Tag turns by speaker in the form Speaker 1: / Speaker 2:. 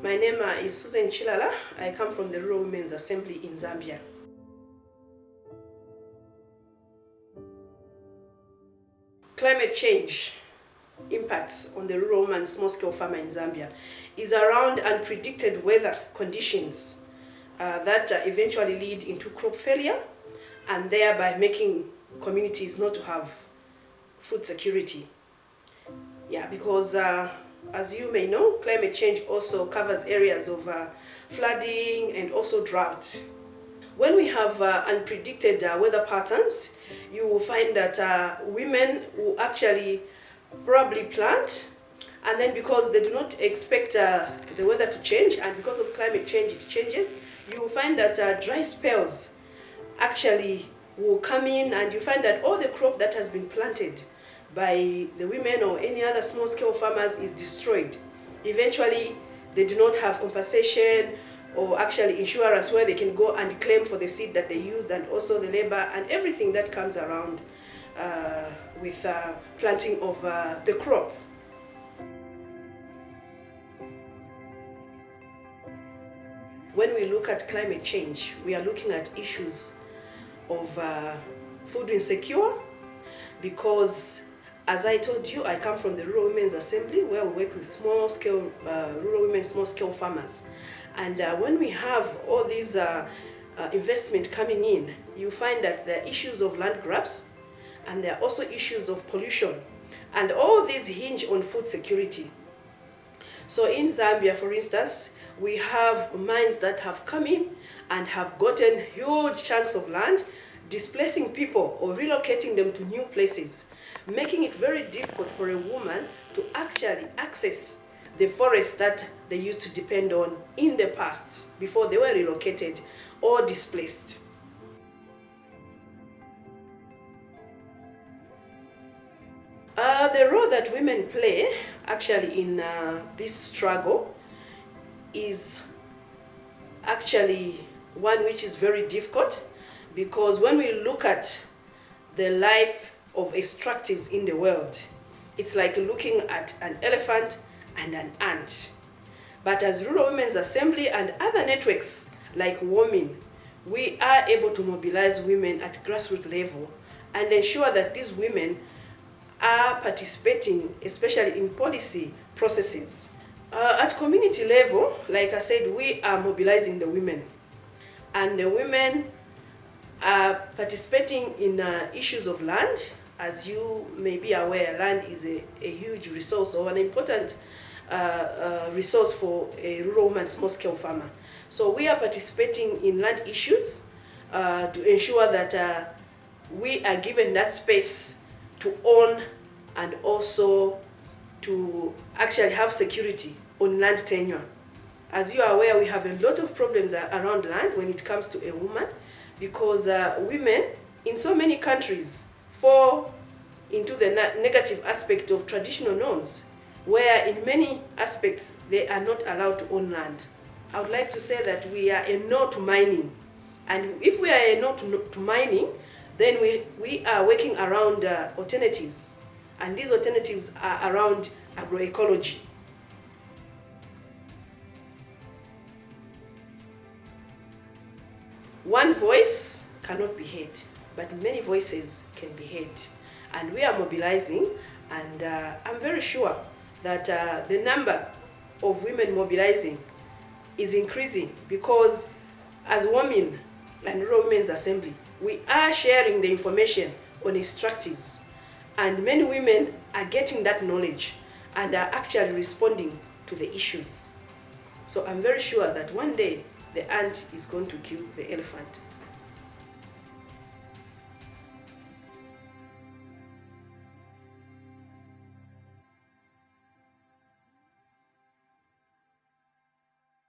Speaker 1: My name is Susan Chilala. I come from the Rural Women's Assembly in Zambia. Climate change impacts on the rural and small-scale farmer in Zambia is around unpredicted weather conditions that eventually lead into crop failure and thereby making communities not to have food security. Yeah, because as you may know, climate change also covers areas of flooding and also drought. When we have unpredicted weather patterns, you will find that women will actually probably plant, and then because they do not expect the weather to change, and because of climate change it changes, you will find that dry spells actually will come in, and you find that all the crop that has been planted by the women or any other small-scale farmers is destroyed. Eventually, they do not have compensation or actually insurance where they can go and claim for the seed that they use, and also the labor and everything that comes around with planting of the crop. When we look at climate change, we are looking at issues of food insecure, because as I told you, I come from the Rural Women's Assembly, where we work with small-scale rural women, small-scale farmers. And when we have all these investment coming in, you find that there are issues of land grabs, and there are also issues of pollution. And all these hinge on food security. So in Zambia, for instance, we have mines that have come in and have gotten huge chunks of land, displacing people or relocating them to new places, making it very difficult for a woman to actually access the forests that they used to depend on in the past before they were relocated or displaced. The role that women play actually in this struggle is actually one which is very difficult, because when we look at the life of extractives in the world, it's like looking at an elephant and an ant. But as Rural Women's Assembly and other networks like WoMin, we are able to mobilize women at grassroots level and ensure that these women are participating, especially in policy processes. At community level, like I said, we are mobilizing the women, and the women are participating in issues of land. As you may be aware, land is a huge resource, or an important resource for a rural woman, small-scale farmer. So we are participating in land issues to ensure that we are given that space to own and also to actually have security on land tenure. As you are aware, we have a lot of problems around land when it comes to a woman, because women in so many countries fall into the negative aspect of traditional norms, where in many aspects they are not allowed to own land. I would like to say that we are a no to mining, and if we are a no to mining, then we are working around alternatives, and these alternatives are around agroecology. One voice cannot be heard, but many voices can be heard. And we are mobilizing, and I'm very sure that the number of women mobilizing is increasing, because as WoMin and Rural Women's Assembly, we are sharing the information on extractives, and many women are getting that knowledge and are actually responding to the issues. So I'm very sure that one day the ant is going to kill the elephant.